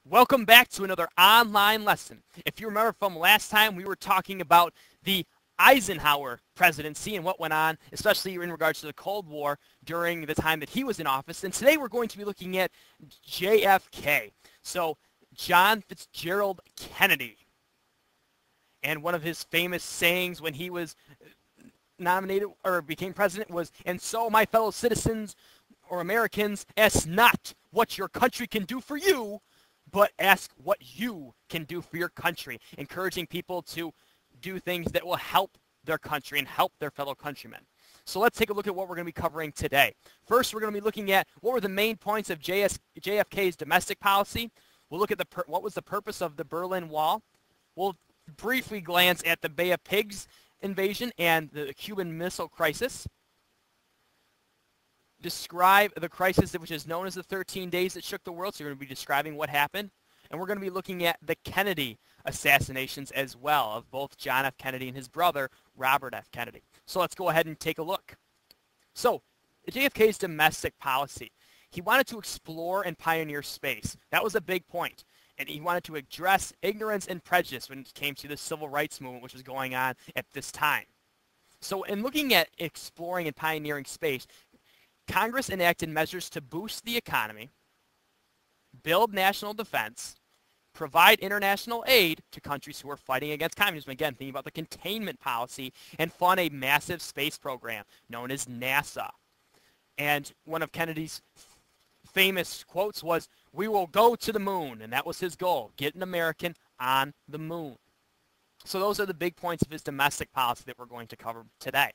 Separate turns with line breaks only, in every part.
Welcome back to another online lesson. If you remember from last time, we were talking about the Eisenhower presidency and what went on, especially in regards to the Cold War during the time that he was in office. And today we're going to be looking at JFK. So John Fitzgerald Kennedy. And one of his famous sayings when he was nominated or became president was, "And so, my fellow citizens or Americans, ask not what your country can do for you, but ask what you can do for your country," encouraging people to do things that will help their country and help their fellow countrymen. So let's take a look at what we're going to be covering today. First, we're going to be looking at what were the main points of JFK's domestic policy. We'll look at what was the purpose of the Berlin Wall. We'll briefly glance at the Bay of Pigs invasion and the Cuban Missile Crisis. Describe the crisis which is known as the 13 days that shook the world. So we're going to be describing what happened. And we're going to be looking at the Kennedy assassinations as well, of both John F. Kennedy and his brother, Robert F. Kennedy. So let's go ahead and take a look. So JFK's domestic policy. He wanted to explore and pioneer space. That was a big point. And he wanted to address ignorance and prejudice when it came to the civil rights movement, which was going on at this time. So in looking at exploring and pioneering space, Congress enacted measures to boost the economy, build national defense, provide international aid to countries who are fighting against communism. Again, thinking about the containment policy, and fund a massive space program known as NASA. And one of Kennedy's famous quotes was, "We will go to the moon," and that was his goal, get an American on the moon. So those are the big points of his domestic policy that we're going to cover today.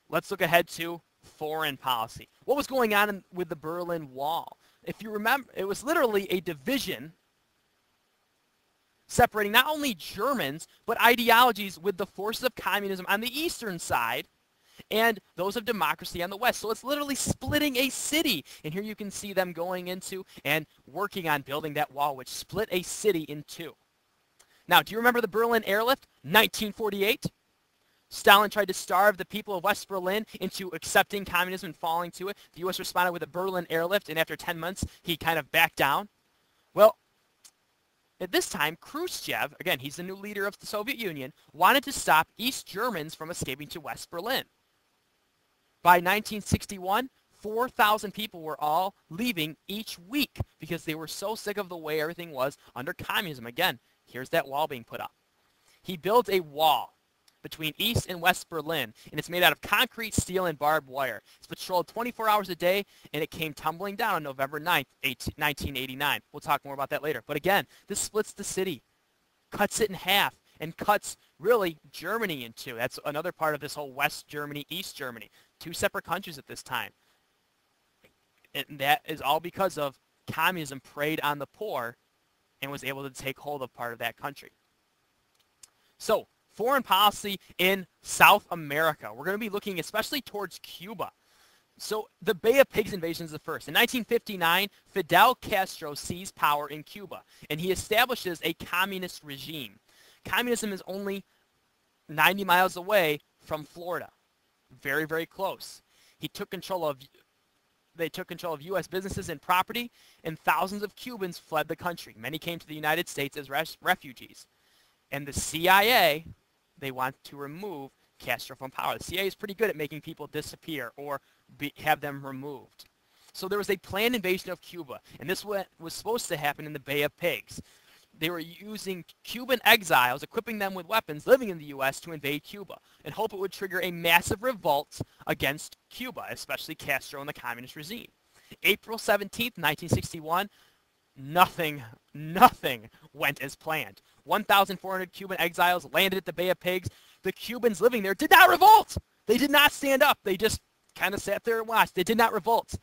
Let's look ahead to foreign policy. What was going on with the Berlin Wall? If you remember, it was literally a division separating not only Germans, but ideologies with the forces of communism on the eastern side and those of democracy on the west. So it's literally splitting a city. And here you can see them going into and working on building that wall, which split a city in two. Now, do you remember the Berlin airlift? 1948. Stalin tried to starve the people of West Berlin into accepting communism and falling to it. The U.S. responded with a Berlin airlift, and after 10 months, he kind of backed down. Well, at this time, Khrushchev, again, he's the new leader of the Soviet Union, wanted to stop East Germans from escaping to West Berlin. By 1961, 4,000 people were all leaving each week because they were so sick of the way everything was under communism. Again, here's that wall being put up. He built a wall between East and West Berlin, and it's made out of concrete, steel, and barbed wire. It's patrolled 24 hours a day, and it came tumbling down on November 9th, 1989. We'll talk more about that later. But again, this splits the city, cuts it in half, and cuts really Germany in two. That's another part of this whole West Germany, East Germany. Two separate countries at this time. And that is all because of communism preyed on the poor and was able to take hold of part of that country. So, foreign policy in South America. We're going to be looking especially towards Cuba. So the Bay of Pigs invasion is the first. In 1959, Fidel Castro seized power in Cuba, and he establishes a communist regime. Communism is only 90 miles away from Florida. Very, very close. They took control of U.S. businesses and property, and thousands of Cubans fled the country. Many came to the United States as refugees. And the CIA, they want to remove Castro from power. The CIA is pretty good at making people disappear or have them removed. So there was a planned invasion of Cuba, and this was supposed to happen in the Bay of Pigs. They were using Cuban exiles, equipping them with weapons, living in the U.S. to invade Cuba, and hope it would trigger a massive revolt against Cuba, especially Castro and the communist regime. April 17th, 1961, nothing went as planned. 1,400 Cuban exiles landed at the Bay of Pigs. The Cubans living there did not revolt. They did not stand up. They just kind of sat there and watched. They did not revolt.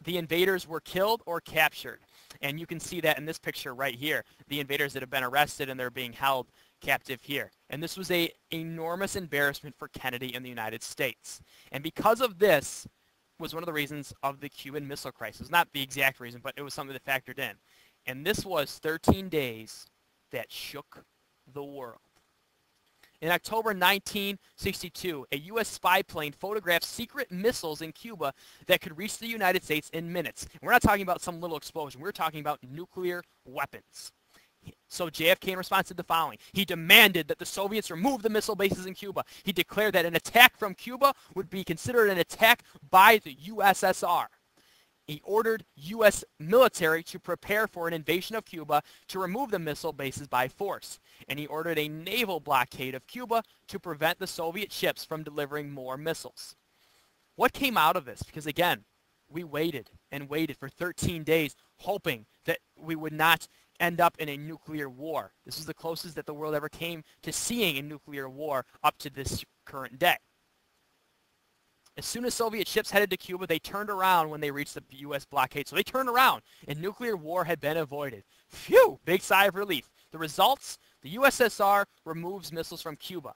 The invaders were killed or captured. And you can see that in this picture right here. The invaders that have been arrested and they're being held captive here. And this was an enormous embarrassment for Kennedy and the United States. And because of this was one of the reasons of the Cuban Missile Crisis. Not the exact reason, but it was something that factored in. And this was 13 days that shook the world. In October 1962, a U.S. spy plane photographed secret missiles in Cuba that could reach the United States in minutes. And we're not talking about some little explosion. We're talking about nuclear weapons. So JFK, in response, did the following. He demanded that the Soviets remove the missile bases in Cuba. He declared that an attack from Cuba would be considered an attack by the USSR. He ordered U.S. military to prepare for an invasion of Cuba to remove the missile bases by force. And he ordered a naval blockade of Cuba to prevent the Soviet ships from delivering more missiles. What came out of this? Because again, we waited and waited for 13 days hoping that we would not end up in a nuclear war. This is the closest that the world ever came to seeing a nuclear war up to this current day. As soon as Soviet ships headed to Cuba, they turned around when they reached the U.S. blockade. So they turned around, and nuclear war had been avoided. Phew! Big sigh of relief. The results? The USSR removes missiles from Cuba,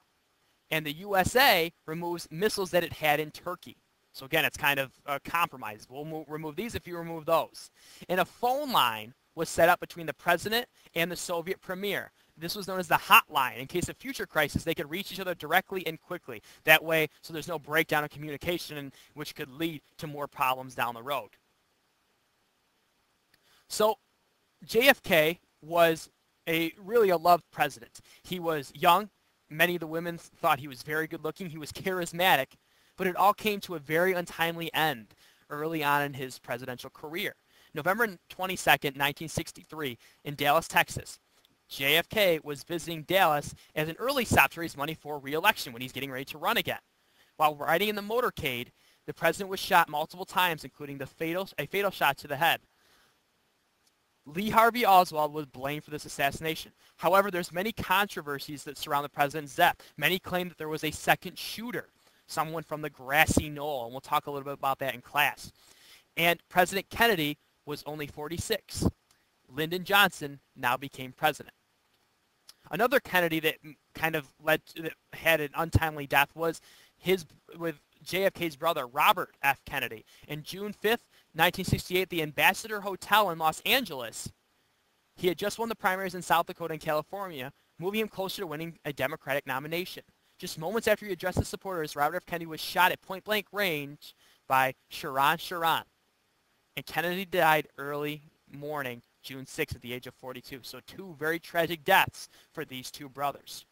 and the USA removes missiles that it had in Turkey. So again, it's kind of a compromise. We'll remove these if you remove those. And a phone line was set up between the president and the Soviet premier. This was known as the hotline. In case of future crisis, they could reach each other directly and quickly. That way, so there's no breakdown of communication, which could lead to more problems down the road. So JFK was really a loved president. He was young. Many of the women thought he was very good looking. He was charismatic. But it all came to a very untimely end early on in his presidential career. November 22nd, 1963, in Dallas, Texas, JFK was visiting Dallas as an early stop to raise money for re-election when he's getting ready to run again. While riding in the motorcade, the president was shot multiple times, including a fatal shot to the head. Lee Harvey Oswald was blamed for this assassination. However, there's many controversies that surround the president's death. Many claim that there was a second shooter, someone from the grassy knoll, and we'll talk a little bit about that in class. And President Kennedy was only 46. Lyndon Johnson now became president. Another Kennedy that kind of that had an untimely death was with JFK's brother, Robert F. Kennedy. In June 5th, 1968, the Ambassador Hotel in Los Angeles, he had just won the primaries in South Dakota and California, moving him closer to winning a Democratic nomination. Just moments after he addressed his supporters, Robert F. Kennedy was shot at point-blank range by Sharon. And Kennedy died early morning, June 6th, at the age of 42. So two very tragic deaths for these two brothers.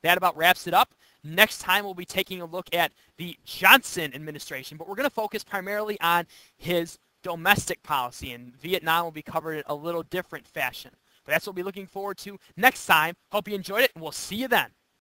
That about wraps it up. Next time we'll be taking a look at the Johnson administration, but we're going to focus primarily on his domestic policy, and Vietnam will be covered in a little different fashion. But that's what we'll be looking forward to next time. Hope you enjoyed it, and we'll see you then.